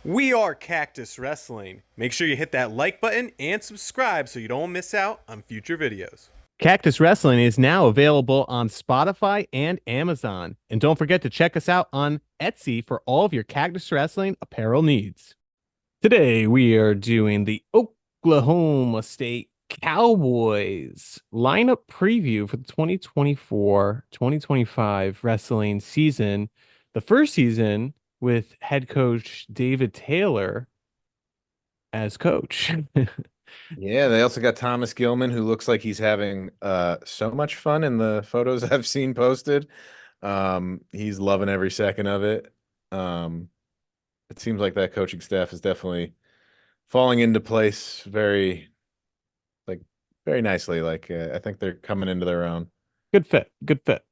We are Cactus Wrestling. Make sure you hit that like button and subscribe so you don't miss out on future videos. Cactus Wrestling is now available on Spotify and Amazon. And don't forget to check us out on Etsy for all of your Cactus Wrestling apparel needs. Today we are doing the Oklahoma State Cowboys lineup preview for the 2024-2025 wrestling season. The first season with head coach David Taylor as coach. Yeah, they also got Thomas Gilman, who looks like he's having so much fun in the photos I've seen posted. He's loving every second of it. Um, it seems like that coaching staff is definitely falling into place like very nicely. I think they're coming into their own. Good fit. Good fit.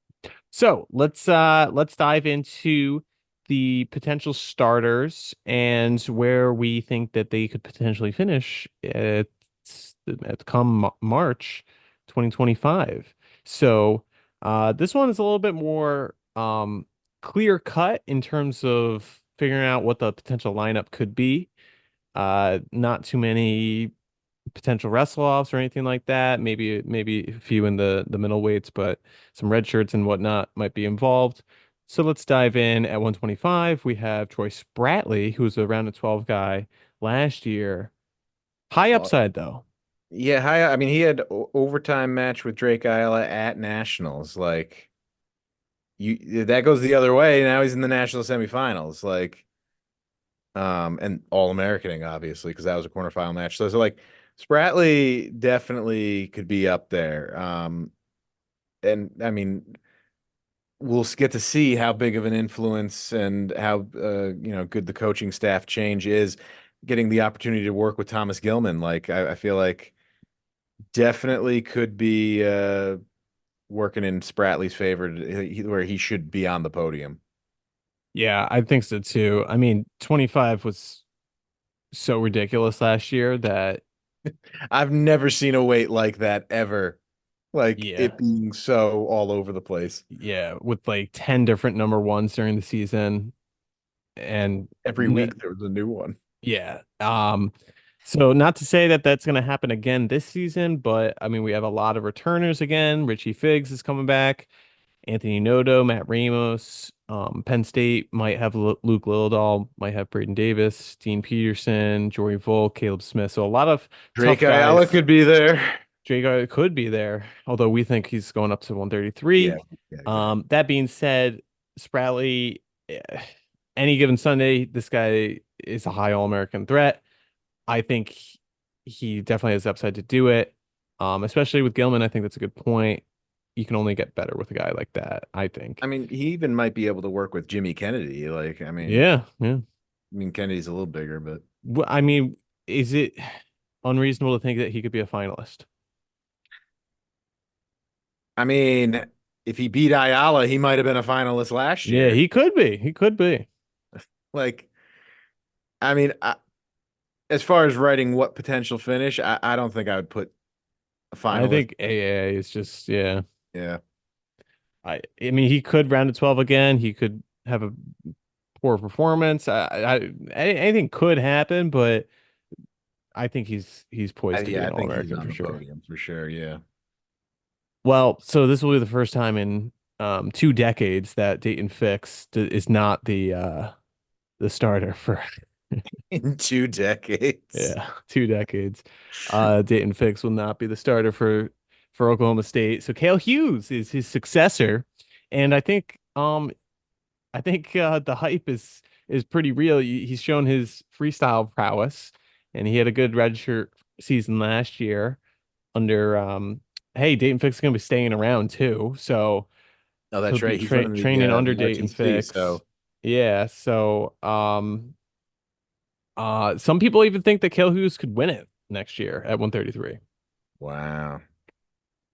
So let's dive into the potential starters and where we think that they could potentially finish at come March 2025. So this one is a little bit more clear cut in terms of figuring out what the potential lineup could be. Not too many potential wrestle offs or anything like that. Maybe a few in the middleweights, but some red shirts and whatnot might be involved. So let's dive in at 125. We have Troy Spratley, who was a round of 12 guy last year. High Uh, upside though. yeah, I mean, he had overtime match with Drake Ayala at Nationals. Like you, that goes the other way. Now he's in the national semifinals. And All-Americaning, obviously, because that was a quarterfinal match. So like Spratley definitely could be up there. And I mean, we'll get to see how big of an influence and how good the coaching staff change is. Getting the opportunity to work with Thomas Gilman, I feel like definitely could be working in Spratley's favor, where he should be on the podium. Yeah, I think so too. I mean, 25 was so ridiculous last year that I've never seen a weight like that ever. Like yeah, it being so all over the place. yeah, with like 10 different number ones during the season and Every week there was a new one. yeah. So not to say that that's going to happen again this season, but I mean, we have a lot of returners again. Richie Figs is coming back. Anthony Noto, Matt Ramos. Penn State might have Luke Lillidahl, might have Braden Davis, Dean Peterson, Jory Volk, Caleb Smith. So a lot of Drake tough Ayala guys. could be there. Jake could be there, although we think he's going up to Yeah, 133. yeah, exactly. That being said, Spratley, any given Sunday, this guy is a high All-American threat. I think he definitely has the upside to do it. Especially with Gilman, I think that's a good point. You can only get better with a guy like that, I I think. mean, he even might be able to work with Jimmy Kennedy. Yeah, yeah. I mean Kennedy's a little bigger, but I mean, is it unreasonable to think that he could be a finalist? I mean, if he beat Ayala, he might have been a finalist last Yeah, year. he could be. He could be. Like, I mean, as far as writing what potential finish, I don't think I would put a I finalist. think AA is just yeah. Yeah. I mean, he could round to 12 again. He could have a poor performance. Anything could happen, but I think he's poised to be Yeah, an I think he's All-American on for the sure. podium for sure. Yeah. Well, so this will be the first time in 2 decades that Dayton Fix is not the starter for In 2 decades. yeah 2 decades. Dayton Fix will not be the starter for Oklahoma State. So Cale Hughes is his successor, and I think the hype is pretty real. He's shown his freestyle prowess, and he had a good redshirt season last year under hey, Dayton Fix is gonna be staying around too, so Oh, he'll that's be right. He's running training under the Dayton RTC. Fix. So Yeah, so some people even think that Cale Hughes could win it next year at 133. wow,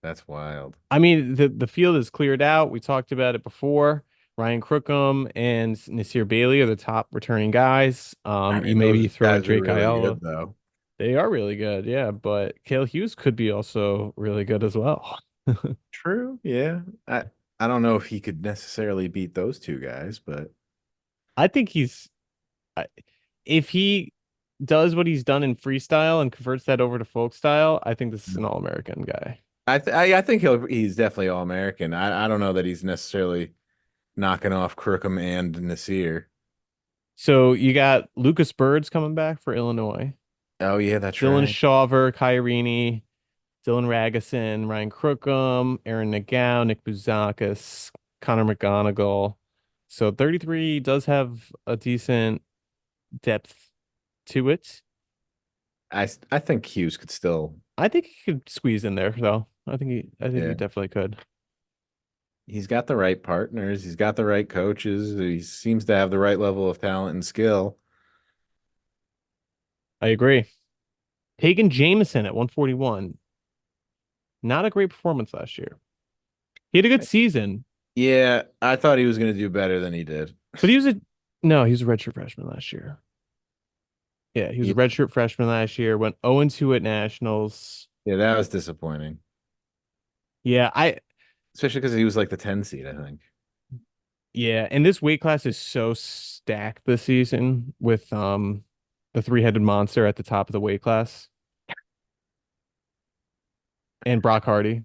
that's wild. I mean, the field is cleared out. We talked about it before. Ryan Crookham and Nasir Bailey are the top returning guys. I You mean, maybe those throw in guys are Drake really Ayala. good though. They are really good, yeah, but Cale Hughes could be also really good as well. True. Yeah. I don't know if he could necessarily beat those two guys, but I think he's I, if he does what he's done in freestyle and converts that over to folk style, I think this is an all-American guy. I think he's definitely all American. I don't know that he's necessarily knocking off Crookham and Nasir. So you got Lucas Birds coming back for Illinois, Oh yeah, that's Dylan right. Shawver, Kairini, Dylan Ragusin, Ryan Crookham, Aaron Nagao, Nick Bouzakis, Connor McGonigal. So 33 does have a decent depth to it. I think Hughes could still. I think he could squeeze in there though. I think he Yeah, definitely could. he's got the right partners. He's got the right coaches. He seems to have the right level of talent and skill. I agree. Hagen Jameson at 141. Not a great performance last year. He had a good season, Yeah, I thought he was going to do better than he did. but he was a redshirt freshman last year. Yeah, he was a Yeah, redshirt freshman last year, went 0-2 at nationals. yeah, that was disappointing, Yeah, especially because he was like the 10 seed, I think. yeah, and this weight class is so stacked this season with the three-headed monster at the top of the weight class and Brock Hardy.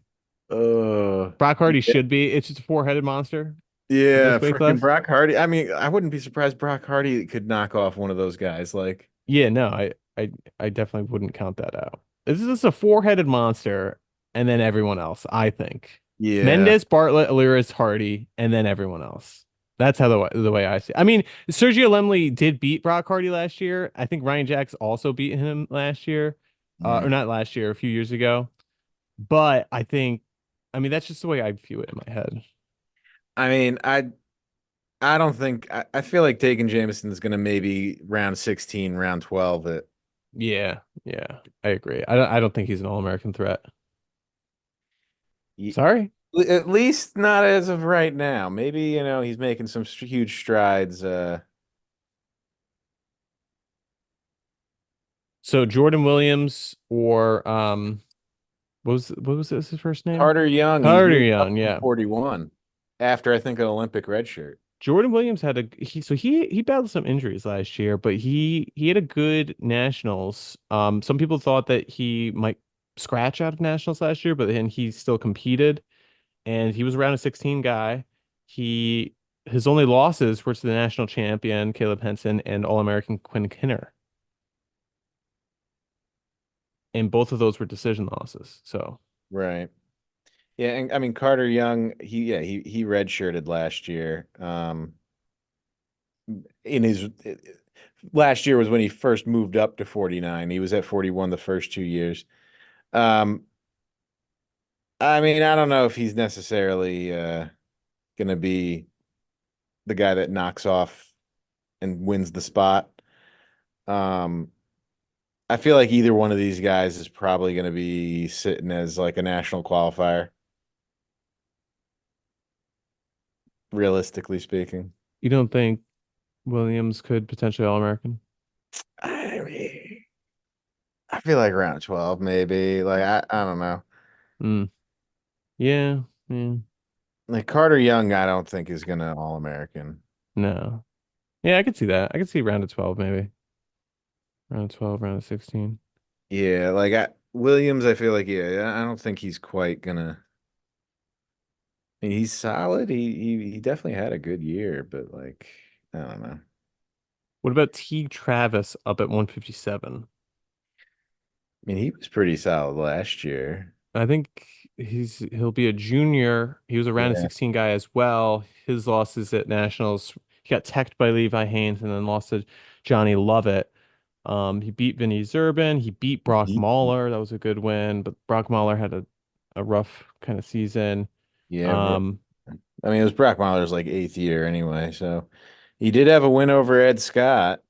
Uh, Brock Hardy yeah, should be. It's just a four-headed monster in yeah, this weight freaking class. Brock Hardy. I mean, I wouldn't be surprised Brock Hardy could knock off one of those guys. Like, Yeah, no, I definitely wouldn't count that out. This is a four-headed monster, and then everyone else, I think. yeah, Mendez, Bartlett, Aliris, Hardy, and then everyone else. That's how the way I see it. I mean, Sergio Lemley did beat Brock Hardy last year. I think Ryan Jacks also beat him last year. Or mm. not last year, a few years ago. But I mean, that's just the way I view it in my head. I mean, I don't think I feel like taking Jameson is going to maybe round 16, round 12 it. Yeah, yeah, I agree. I don't think he's an all-American threat. Y- Sorry. At least not as of right now. Maybe, he's making some huge strides. So Jordan Williams or what was his first name? Carter Young, he's Carter moved up Young, from yeah. 41 after I think an Olympic red shirt. Jordan Williams had he battled some injuries last year, but he had a good nationals. Some people thought that he might scratch out of nationals last year, but then he still competed and he was around a 16 guy. He his only losses were to the national champion Caleb Henson and All-American Quinn Kinner, and both of those were decision losses. So Right. Yeah, and I mean Carter Young, he redshirted last year. In his last year was when he first moved up to 49. He was at 41 the first 2 years. Um, I mean, I don't know if he's necessarily gonna be the guy that knocks off and wins the spot. Um, I feel like either one of these guys is probably gonna be sitting as like a national qualifier, realistically speaking. you don't think Williams could potentially All-American? I mean, I feel like around 12, maybe. Like I don't know. Mm, yeah, yeah, Like Carter Young, I don't think is gonna All American. no. Yeah, I could see that. I could see round of 12 maybe. Round of 12, round of 16. Yeah, Williams, I feel like yeah, I don't think he's quite gonna. I mean, he's solid. He definitely had a good year, but like I don't know. What about T Travis up at 157? I mean, he was pretty solid last year. I think he'll be a junior. He was a round of Yeah. 16 guy as well. His losses at nationals, he got teched by Levi Haynes and then lost to Johnny Lovett. He beat Vinny Zerban. He beat Brock He- Mahler. That was a good win, but Brock Mahler had a rough kind of season. Yeah, Um, I mean, it was Brock Mahler's like eighth year anyway, so he did have a win over Ed Scott,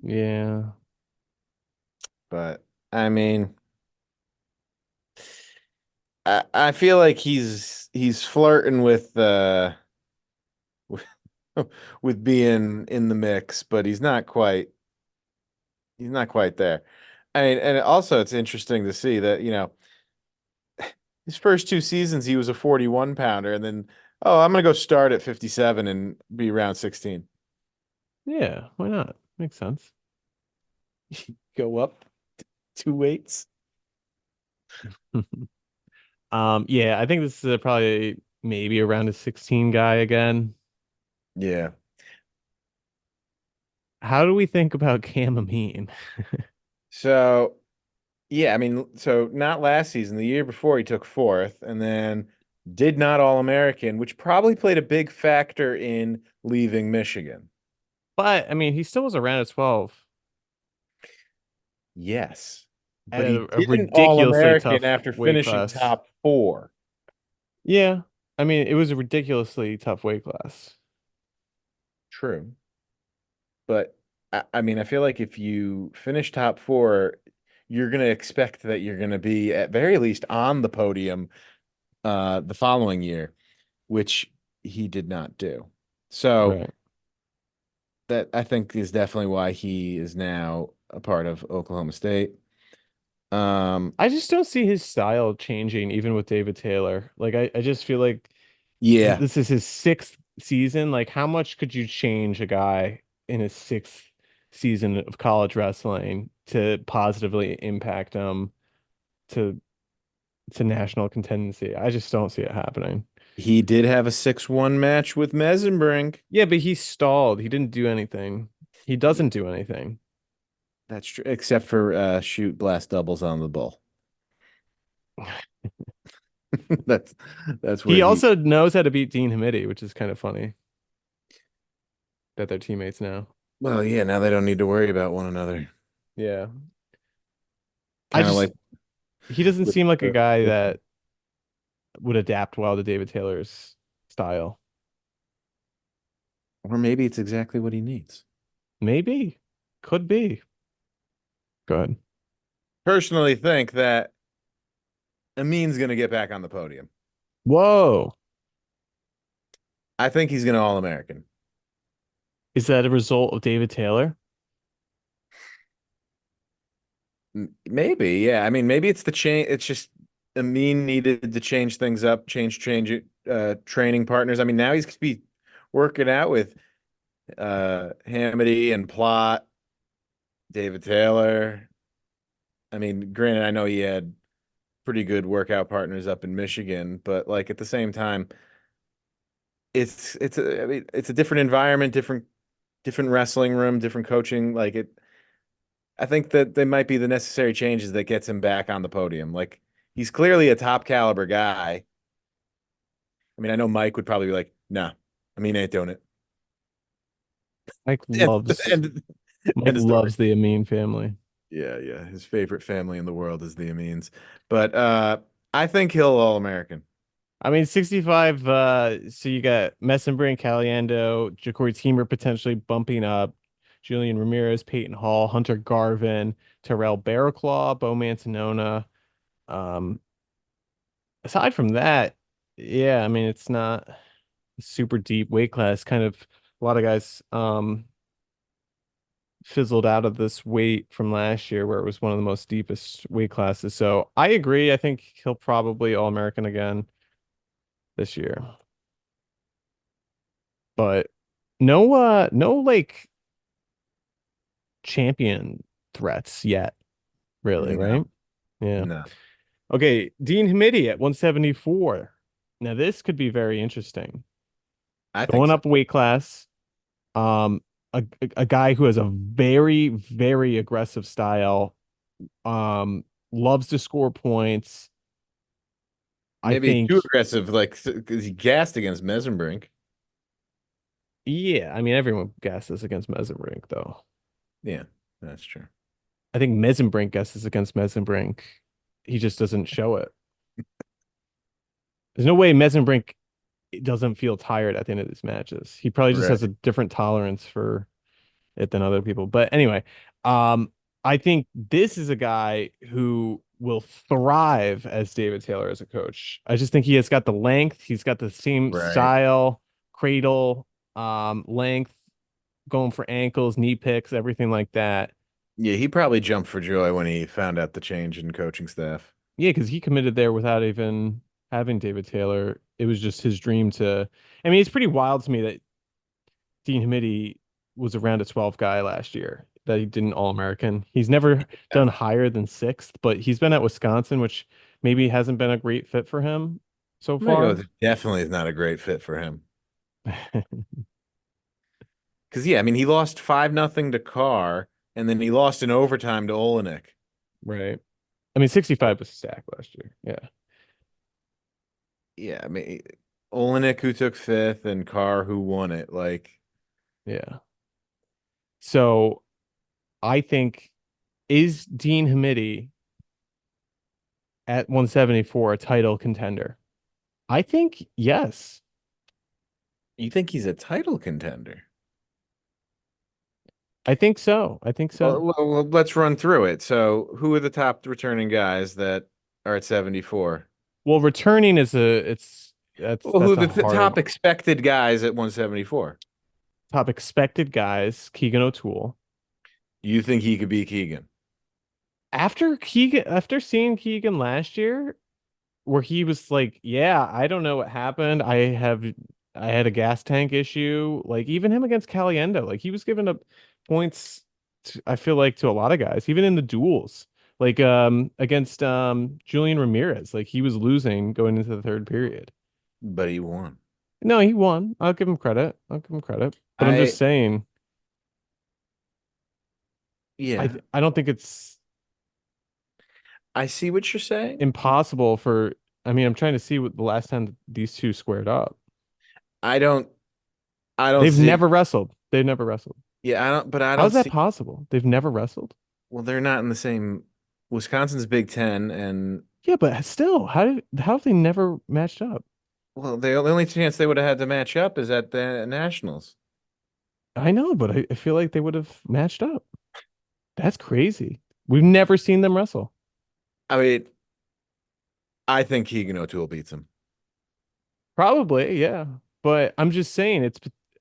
yeah. but I mean, I feel like he's flirting with with being in the mix, but he's not quite there. I mean, and also it's interesting to see that, his first two seasons he was a 41 pounder and then I'm gonna go start at 57 and be round 16. Yeah, why not? Makes sense. Go up 2 weights. Yeah, I think this is probably maybe around a 16 guy again. Yeah. How do we think about Camamine? So yeah, I mean, so not last season, the year before he took fourth, and then did not All American, which probably played a big factor in leaving Michigan. But I mean, he still was around at 12 Yes, at but he a didn't All ridiculously American tough after weight finishing class. top four. Yeah, I mean, it was a ridiculously tough weight class. True. But I mean, I feel like if you finish top four, you're going to expect that you're going to be at very least on the podium the following year, which he did not do. So Right. that I think is definitely why he is now a part of Oklahoma State. Um, I just don't see his style changing even with David Taylor. Like I just feel like yeah, this is his sixth season. Like how much could you change a guy in his sixth season of college wrestling to positively impact him to national contendency? I just don't see it happening. he did have a 6-1 match with Mesenbrink. Yeah, but he stalled. He didn't do anything. He doesn't do anything. That's true, except for shoot blast doubles on the bull. That's that's where He he. also knows how to beat Dean Hamidi, which is kind of funny that they're teammates now. Well, yeah. Now they don't need to worry about one another. Yeah. I Kind of just like he doesn't with, seem like a guy that would adapt well to David Taylor's style. or maybe it's exactly what he needs. Maybe. Could be. Good. Personally, think that Amin's going to get back on the podium. Whoa. I think he's going to All American. Is that a result of David Taylor? Maybe, yeah. I mean, maybe it's the change. It's just Amin needed to change things up, change it, training partners. I mean, now he's gonna be working out with Hamity and Plot, David Taylor. I mean, granted, I know he had pretty good workout partners up in Michigan, but like at the same time, I mean, it's a different environment, different wrestling room, different coaching. Like it, I think that they might be the necessary changes that gets him back on the podium. Like he's clearly a top caliber guy. I mean, I know Mike would probably be like, "Nah, I mean, ain't doing it." Mike And, loves and, Mike end of story. loves the Amin family. Yeah, yeah. His favorite family in the world is the Amines, but I think he'll All American. I mean, 65, so you got Messenbrink, Caliendo, Ja'Cory Teamer potentially bumping up, Julian Ramirez, Peyton Hall, Hunter Garvin, Terrell Bearclaw, Bo Mantanona. Um, Aside from that, yeah, I mean, it's not a super deep weight class. Kind of a lot of guys fizzled out of this weight from last year where it was one of the most deepest weight classes. So I agree. I think he'll probably All-American again this year. But no like champion threats yet, really, No, right? Yeah. no. Okay, Dean Hamidi at 174. Now this could be very interesting. I think Going so. up weight class, um, a guy who has a very, very aggressive style, loves to score points. I Maybe too think, aggressive, like because he gassed against Mesenbrink. yeah, I mean everyone guesses against Mesenbrink though. Yeah, that's true. I think Mesenbrink guesses against Mesenbrink. He just doesn't show it. There's no way Mesenbrink doesn't feel tired at the end of these matches. He probably just has Right. a different tolerance for it than other people. But anyway, um, I think this is a guy who will thrive as David Taylor as a coach. I just think he has got the length, he's got the same Right. style, cradle, length, going for ankles, knee picks, everything like that. Yeah, he probably jumped for joy when he found out the change in coaching staff. Yeah, because he committed there without even having David Taylor. It was just his dream to. I mean, it's pretty wild to me that Dean Hamidi was a round of 12 guy last year that he did an All-American. He's never done higher than sixth, but he's been at Wisconsin, which maybe hasn't been a great fit for him so I'm gonna go far. with definitely is not a great fit for him. Because yeah, I mean he lost 5-0 to Carr, and then he lost in overtime to Olenek. Right. I mean, 65 was stacked last year. Yeah. Yeah, I mean Olenek who took fifth and Carr who won it. Like, Yeah. So I think, is Dean Hamidi at 174 a title contender? I think yes. you think he's a title contender? I think so. I think so. Well, let's run through it. So, who are the top returning guys that are at 74? Well, returning is Well, who that's are a the hard top expected guys at 174? top expected guys. Keegan O'Toole. You think he could beat Keegan? After seeing Keegan last year, where he was like, yeah, I don't know what happened. I had a gas tank issue. Like even him against Caliendo, like he was giving up points I feel like to a lot of guys, even in the duels. Like against Julian Ramirez, like he was losing going into the third period. But he won. No, he won. I'll give him credit. I'll give him credit. But I'm I just saying, yeah, I don't think it's I see what you're saying. impossible for. I mean, I'm trying to see what the last time these two squared up. I don't I don't They've see it. never wrestled. They've never wrestled. Yeah, I How don't is that see. possible? They've never wrestled? Well, they're not in the same. Wisconsin's Big Ten, and Yeah, but still, how have they never matched up? well, the only chance they would have had to match up is at the Nationals. I know, but I feel like they would have matched up. That's crazy. We've never seen them wrestle. I mean, I think Keegan O'Toole beats him. Probably, yeah. But I'm just saying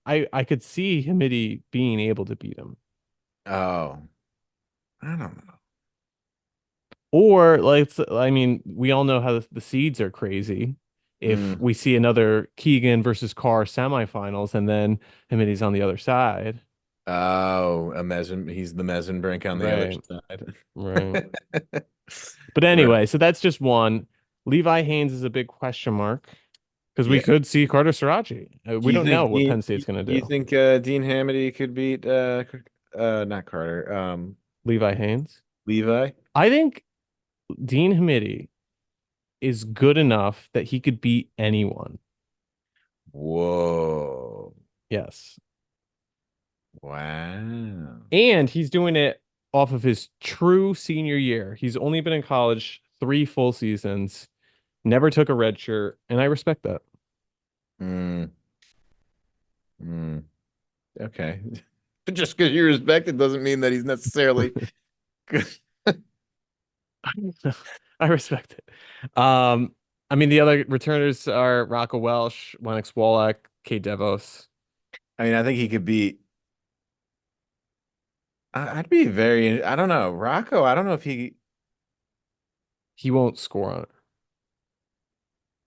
I could see Hamidi being able to beat him. Oh, I don't know. Or like I mean, we all know how the seeds are crazy. If Mm. we see another Keegan versus Carr semifinals and then Hamidi's on the other side. Oh, he's the Mesenbrink on the other Right. side. Right. But Right. anyway, so that's just one. Levi Haynes is a big question mark because we Yeah. could see Carter Sirachi. Do We you don't know think what Penn State's going to you do. think Dean Hamity could beat not Carter, Levi Haynes. Levi? I think Dean Hamidi is good enough that he could beat anyone. Whoa. Yes. Wow. And he's doing it off of his true senior year. He's only been in college 3 full seasons, never took a red shirt, and I respect that. Mm. Mm. Okay. But just because you respect it doesn't mean that he's necessarily good. I respect it. I mean, the other returners are Rocco Welsh, Lennox Wallach, Kate Devos. I mean, I think he could beat. I'd be very. I don't know. Rocco, I don't know if He won't score on it.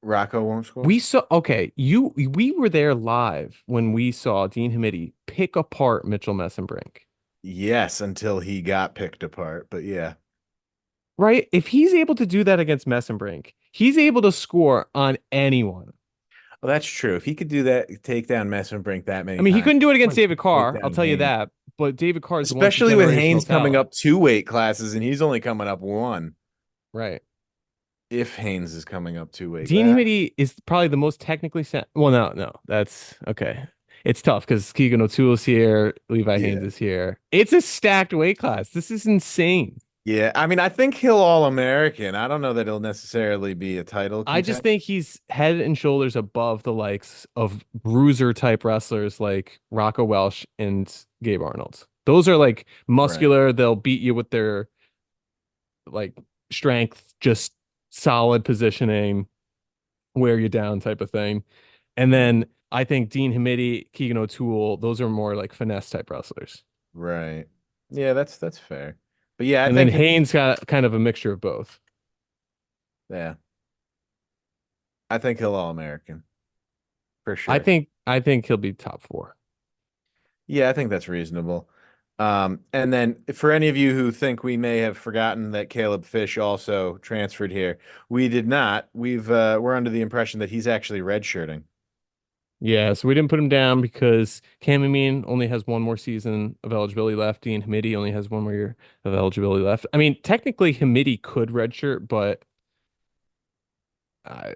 Rocco won't score. We saw, okay, we were there live when we saw Dean Hamidi pick apart Mitchell Messenbrink. Yes, until he got picked apart. But yeah. Right? If he's able to do that against Messenbrink, he's able to score on anyone. Well, that's true. If he could do that, take down Messenbrink that I many mean, he times, couldn't do it against once David take Carr, I'll down tell you Haynes. that. But David Carr is a once in Especially with generational Haynes coming talent. up 2 weight classes and he's only coming up one. Right. If Haynes is coming up 2 weight Dean class. Hamidi is probably the most technically sound. Well, no, that's okay. It's tough because Keegan O'Toole's here, Levi Haynes Yeah. is here. It's a stacked weight class. This is insane. Yeah. I mean, I think he'll All-American. I don't know that he'll necessarily be a title I just contender. think he's head and shoulders above the likes of bruiser type wrestlers like Rocco Welsh and Gabe Arnold. Those are like Right. muscular. They'll beat you with their like strength, just solid positioning, wear you down type of thing. And then I think Dean Hamidi, Keegan O'Toole, those are more like finesse type wrestlers. Right. Yeah, that's fair. But yeah, I And then think Haynes got kind of a mixture of both. yeah. I think he'll All-American for I sure. think I think he'll be top four. Yeah, I think that's reasonable. And then for any of you who think we may have forgotten that Caleb Fish also transferred here, we did not. We're under the impression that he's actually redshirting. Yeah, so we didn't put him down because Cam Amin only has one more season of eligibility left. Dean Hamidi only has one more year of eligibility left. I mean, technically Hamidi could redshirt, but I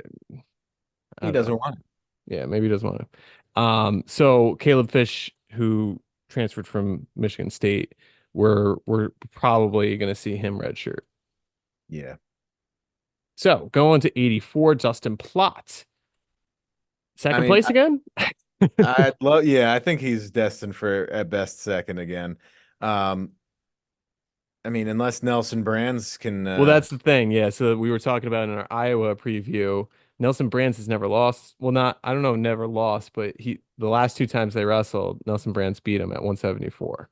I He don't doesn't know. want it. Yeah, maybe he doesn't want to. So Caleb Fish, who transferred from Michigan State, we're probably gonna see him redshirt. Yeah. So going to 84, Justin Plott. I Second mean, place again? I'd love, yeah, I think he's destined for at best second again. Um, I mean, unless Nelson Brands can, Well, that's the thing. Yeah. So we were talking about in our Iowa preview. Nelson Brands has never lost. Well, not, I don't know, never lost, but the last two times they wrestled, Nelson Brands beat him at 174.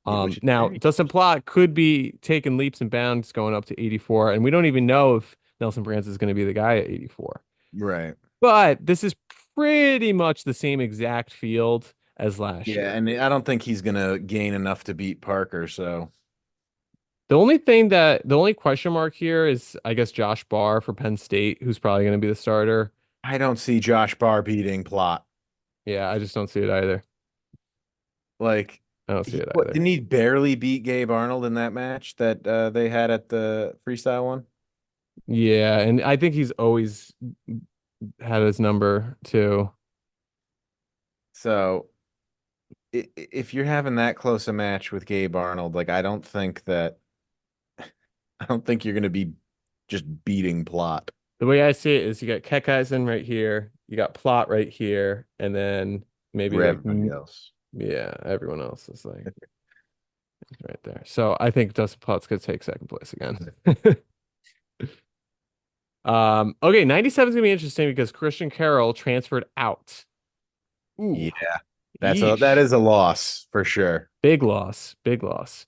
yeah, which is Now very, Dustin Plott could be taking leaps and bounds going up to 84, and we don't even know if Nelson Brands is going to be the guy at 84. right. But this is pretty much the same exact field as last Yeah, year. and I don't think he's gonna gain enough to beat Parker, so The only question mark here is, I guess, Josh Barr for Penn State, who's probably going to be the starter. I don't see Josh Barr beating Plot. Yeah, I just don't see it either. Like, I don't see it what either. didn't he barely beat Gabe Arnold in that match that they had at the freestyle one? Yeah, and I think he's always had his number too. So if you're having that close a match with Gabe Arnold, like I don't think you're gonna be just beating Plot The way I see it is you got Keckeisen right here, you got Plot right here, and then maybe for like everybody else. yeah, everyone else is like right there. So I think Dustin Plot's gonna take second place again. Okay, 97 is gonna be interesting because Christian Carroll transferred out. Ooh, Yeah, that yeesh. is a loss for sure. Big loss, big loss.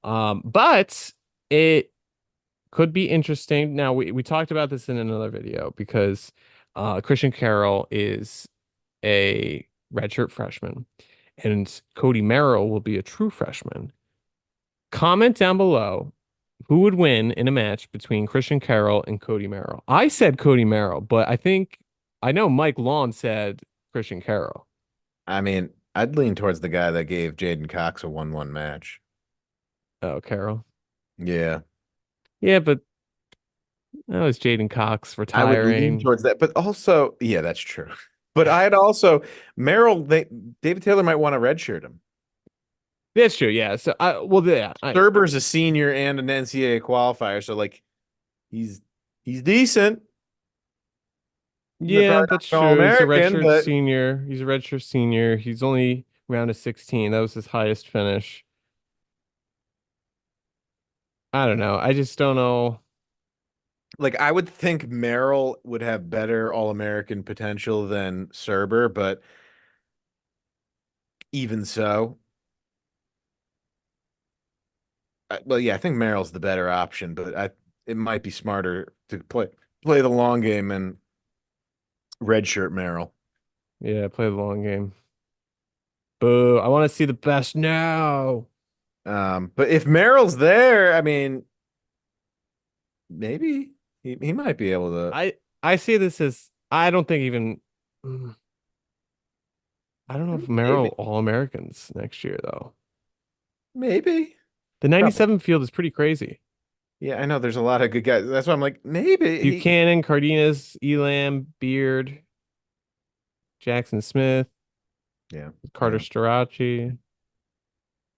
But it could be interesting. Now we talked about this in another video because Christian Carroll is a redshirt freshman and Cody Merrill will be a true freshman. Comment down below who would win in a match between Christian Carroll and Cody Merrill. I said Cody Merrill, but I know Mike Lawn said Christian Carroll. I mean, I'd lean towards the guy that gave Jaden Cox a 1-1 match. Oh, Carroll. Yeah. Yeah, but that was Jaden Cox I would lean retiring. towards that, but also, yeah, that's true. But I'd also Merrill, David Taylor might want to redshirt him. That's true. Yeah. So Thurber's a senior and an NCAA qualifier, so like he's he's decent. They're yeah, probably that's not all true. He's a American, redshirt but senior. He's a redshirt senior. He's only round of 16. That was his highest finish. I don't know. I just don't know. like I would think Merrill would have better All American potential than Serber, but even so, well, yeah, I think Merrill's the better option, but it might be smarter to play the long game and redshirt Merrill. Yeah, play the long game. Boo. I want to see the best now. But if Merrill's there, I mean, maybe he might be able to. I see this as I don't think even I don't know if Maybe, Merrill All Americans next year though. maybe. The Probably. 97 field is pretty crazy. Yeah, I know there's a lot of good guys. That's why I'm like, maybe Buchanan, Cardenas, Elam, Beard, Jackson Smith, yeah, Carter yeah, Starachi,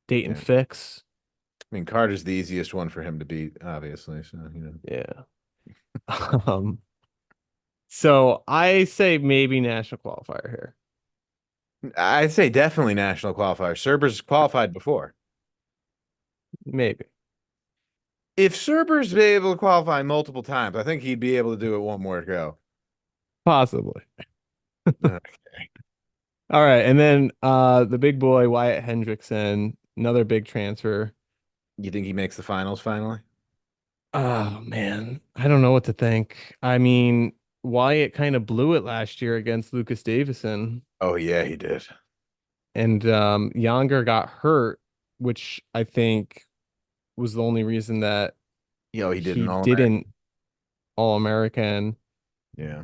Dayton yeah. Fix. I mean, Carter's the easiest one for him to beat, obviously. So, Yeah. Um, so I say maybe national qualifier here. I'd say definitely national qualifier. Serber's qualified before. Maybe. If Serber's been able to qualify multiple times, I think he'd be able to do it one more go. Possibly. Okay. All right. And then the big boy, Wyatt Hendrickson, another big transfer. You think he makes the finals finally? Oh man. I don't know what to think. I mean, Wyatt kind of blew it last year against Lucas Davison. Oh yeah, he did. and Younger got hurt, which I think was the only reason that He he didn't All-American. didn't All-American. Yeah.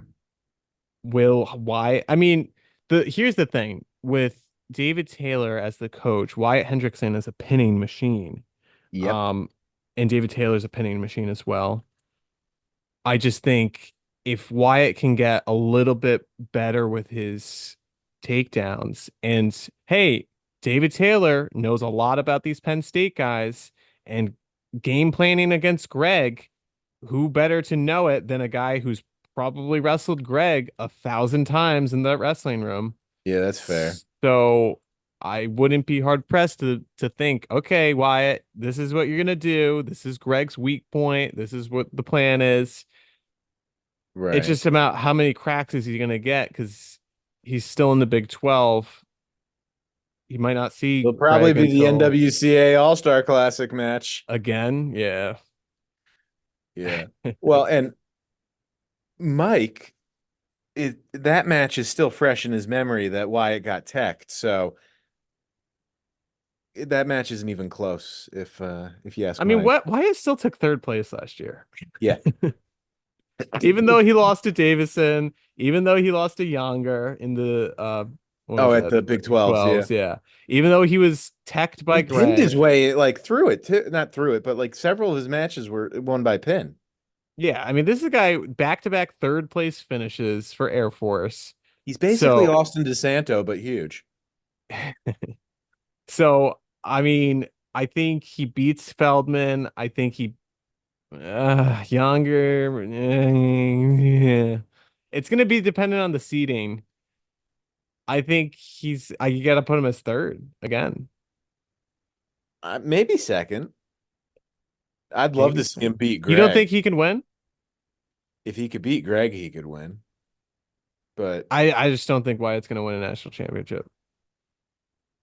I mean, here's the thing with David Taylor as the coach, Wyatt Hendrickson is a pinning machine. Yep. Um, and David Taylor's a pinning machine as well. I just think if Wyatt can get a little bit better with his takedowns, and hey, David Taylor knows a lot about these Penn State guys and game planning against Greg, who better to know it than a guy who's probably wrestled Greg 1,000 times in the wrestling room. Yeah, that's fair. So I wouldn't be hard pressed to think, okay, Wyatt, this is what you're gonna do. This is Greg's weak point. This is what the plan is. Right. It's just about how many cracks is he gonna get because he's still in the Big 12. He might not see It'll probably Greg be the until NWCA All-Star Classic match. again. Yeah. Yeah. Well, and Mike, that match is still fresh in his memory that Wyatt got teched. So that match isn't even close if you ask I mean, Mike. Wyatt still took third place last year. Yeah. Even though he lost to Davison, even though he lost to Younger in the At the Big 12s, yeah. yeah. Even though he was teched by He pinned his Greg. way like through it too. Not through it, but like several of his matches were won by pin. Yeah, I mean, this is a guy back-to-back third place finishes for Air Force. He's basically So Austin DeSanto, but huge. so I mean, I think he beats Feldman. I think he Younger. Yeah. It's gonna be dependent on the seeding. I think I gotta put him as third again. Maybe second. I'd love to see him beat Greg. You don't think he can win? If he could beat Greg, he could win. But I just don't think Wyatt's gonna win a national championship.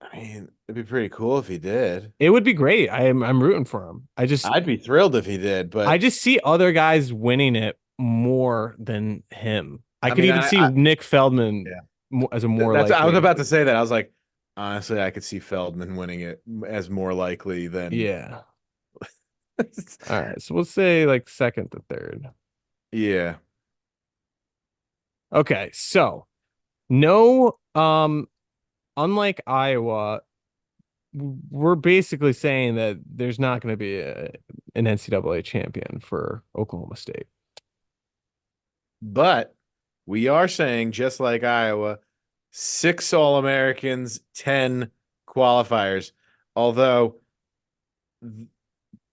I mean, it'd be pretty cool if he did. It would be great. I'm rooting for him. I'd be thrilled if he did, but I just see other guys winning it more than him. I could mean, even see Nick Feldman Yeah. as a more that's I was likely. about to say that. I was like, honestly, I could see Feldman winning it as more likely than Yeah. All right, so we'll say like second to third. Yeah. Okay, so no, unlike Iowa, we're basically saying that there's not going to be an NCAA champion for Oklahoma State. But we are saying, just like Iowa, 6 All-Americans, 10 qualifiers. Although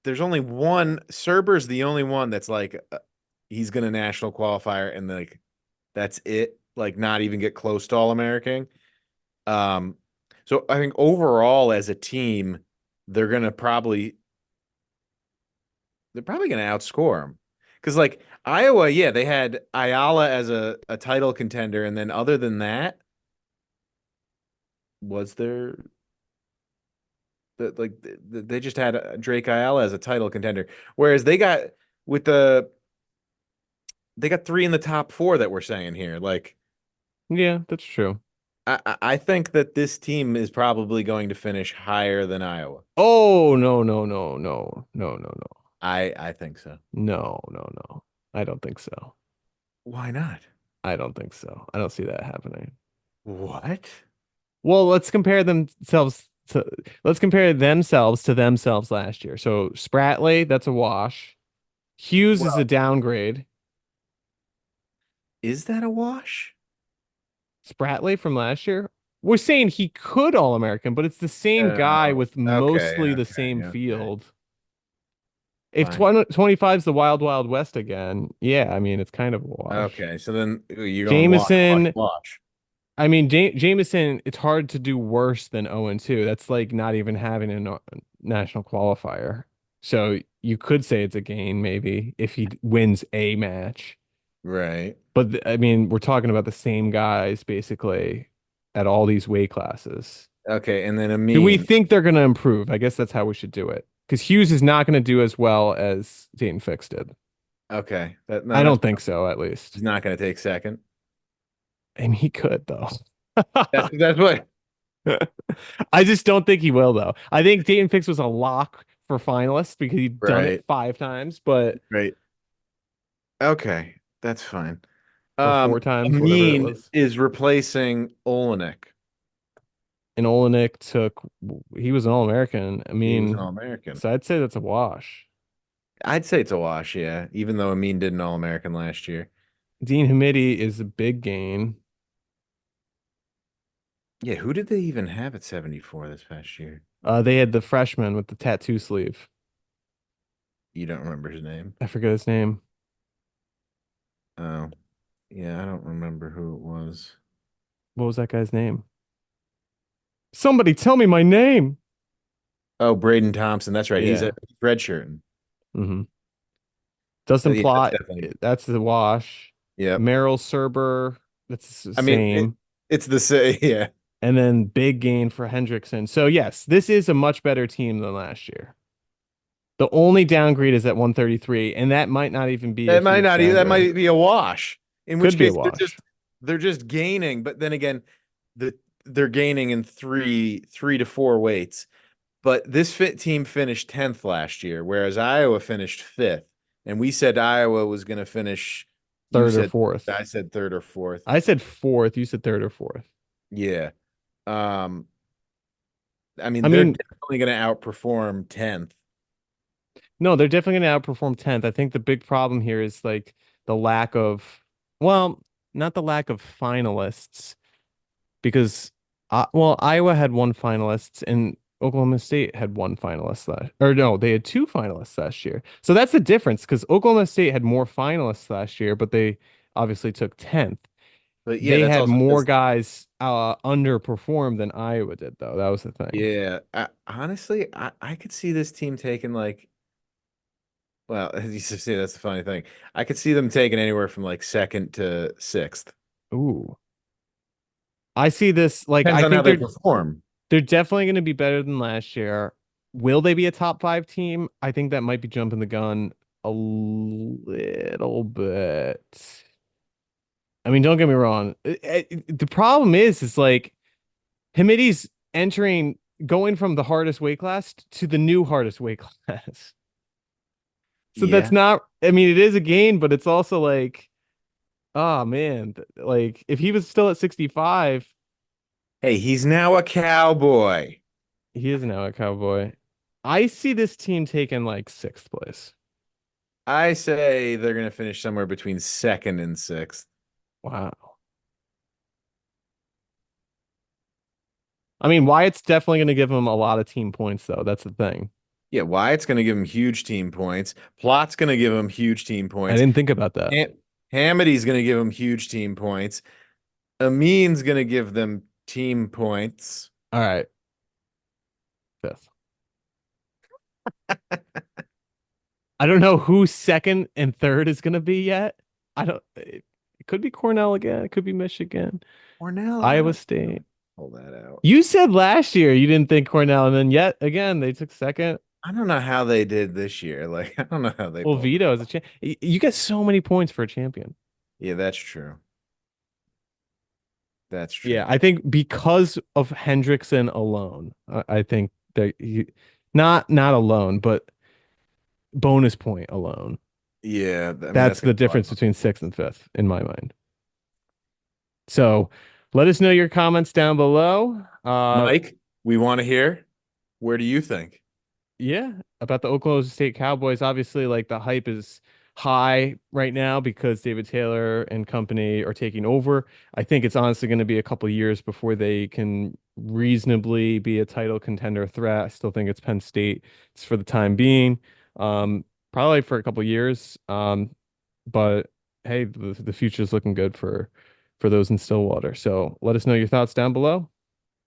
there's only one, Serber's the only one that's like, he's going to national qualifier and like, that's it. Like not even get close to All-American. So I think overall as a team, they're probably going to outscore them. Because like Iowa, yeah, they had Ayala as a title contender, and then other than that, was there they just had Drake Ayala as a title contender, whereas they got they got 3 in the top 4 that we're saying here. Like, yeah, that's true. I think that this team is probably going to finish higher than Iowa. Oh no. I think so. No. I don't think so. Why not? I don't think so. I don't see that happening. What? Well, let's compare themselves to themselves last year. So Spratley, that's a wash. Hughes is a downgrade. Is that a wash? Spratley from last year? We're saying he could All-American, but it's the same guy with mostly the same field. If 25 is the Wild Wild West again, yeah, I mean, it's kind of a wash. Okay, so then you're going Jameson, wash. I mean, Jameson, it's hard to do worse than 0-2. That's like not even having a national qualifier. So you could say it's a gain, maybe, if he wins a match. Right. But I mean, we're talking about the same guys basically at all these weight classes. Okay, and then do we think they're going to improve? I guess that's how we should do it. Because Hughes is not going to do as well as Dayton Fix did. Okay. I don't think so, at least. He's not going to take second. And he could, though. That's what I just don't think he will though. I think Dayton Fix was a lock for finalists because he'd done it Right. 5 times, but Right. Okay, that's fine. or 4 times, whatever it Amin was. is replacing Olenek. And Olenek took he was an All-American. I He was an mean, All-American. so I'd say that's a wash. I'd say it's a wash, yeah, even though Amin did an All-American last year. Dean Hamidi is a big gain. Yeah, who did they even have at 74 this past year? They had the freshman with the tattoo sleeve. You don't remember his name? I forget his name. Oh, yeah, I don't remember who it was. What was that guy's name? Somebody tell me my name. Oh, Braden Thompson. That's right. He's Yeah. a redshirt. hmm Dustin Yeah, that's Plott, definitely. that's the wash. Yep. Merrill Serber, that's the I mean, same. it's the same. Yeah. And then big gain for Hendrickson. So yes, this is a much better team than last year. The only downgrade is at 133, and that might not even be a That might huge not. That downgrade. might be a wash. In which Could be a case, wash. they're just gaining. But then again, they're gaining in three to four weights. But this fit team finished 10th last year, whereas Iowa finished 5th. And we said Iowa was going to finish. You Third or said fourth. I said third or fourth. I said fourth. You said third or fourth. Yeah. Um. I mean, I they're mean, definitely going to outperform 10th. no, they're definitely going to outperform 10th. I think the big problem here is like the lack of, well, not the lack of finalists, because, well, Iowa had one finalist and Oklahoma State had one finalist last, or no, they had two finalists last year. So that's the difference because Oklahoma State had more finalists last year, but they obviously took 10th. But yeah, They that's had also more because guys underperform than Iowa did, though. That was the thing. yeah. Honestly, I could see this team taking like. Well, as you say, that's the funny thing. I could see them taking anywhere from like second to sixth. Ooh. I see this like Depends I on how think they they're perform. they're definitely going to be better than last year. Will they be a top 5 team? I think that might be jumping the gun a little bit. I mean, don't get me wrong. The problem is like Hamidi's going from the hardest weight class to the new hardest weight class. So that's Yeah. not, I mean, it is a gain, but it's also like, oh man, like if he was still at 65, Hey, he's now a cowboy. he is now a cowboy. I see this team taking like 6th place. I say they're going to finish somewhere between second and sixth. Wow. I mean, Wyatt's definitely going to give him a lot of team points, though. That's the thing. Yeah, Wyatt's going to give him huge team points. Plott's going to give him huge team I points. didn't think about that. Hamidy's going to give him huge team points. Amin's going to give them team points. All right. 5th. I don't know who second and third is going to be yet. I don't. It could be Cornell again. It could be Michigan, Cornell, Iowa State. pull that out. You said last year you didn't think Cornell, and then yet again they took second. I don't know how they did this year. Like, I don't know how they Well, pulled it Vito is a off. champ. You get so many points for a champion. Yeah, that's true. That's true. Yeah, I think because of Hendrickson alone, I think that not alone, but bonus point alone. Yeah, I mean That's that's the gonna go difference up. between 6th and 5th in my mind. So let us know your comments down below. Mike, we want to hear. Where do you think? Yeah, about the Oklahoma State Cowboys. Obviously, like the hype is high right now because David Taylor and company are taking over. I think it's honestly going to be a couple years before they can reasonably be a title contender threat. I still think it's Penn State. It's for the time being. Probably for a couple years. But hey, the future is looking good for those in Stillwater. So let us know your thoughts down below.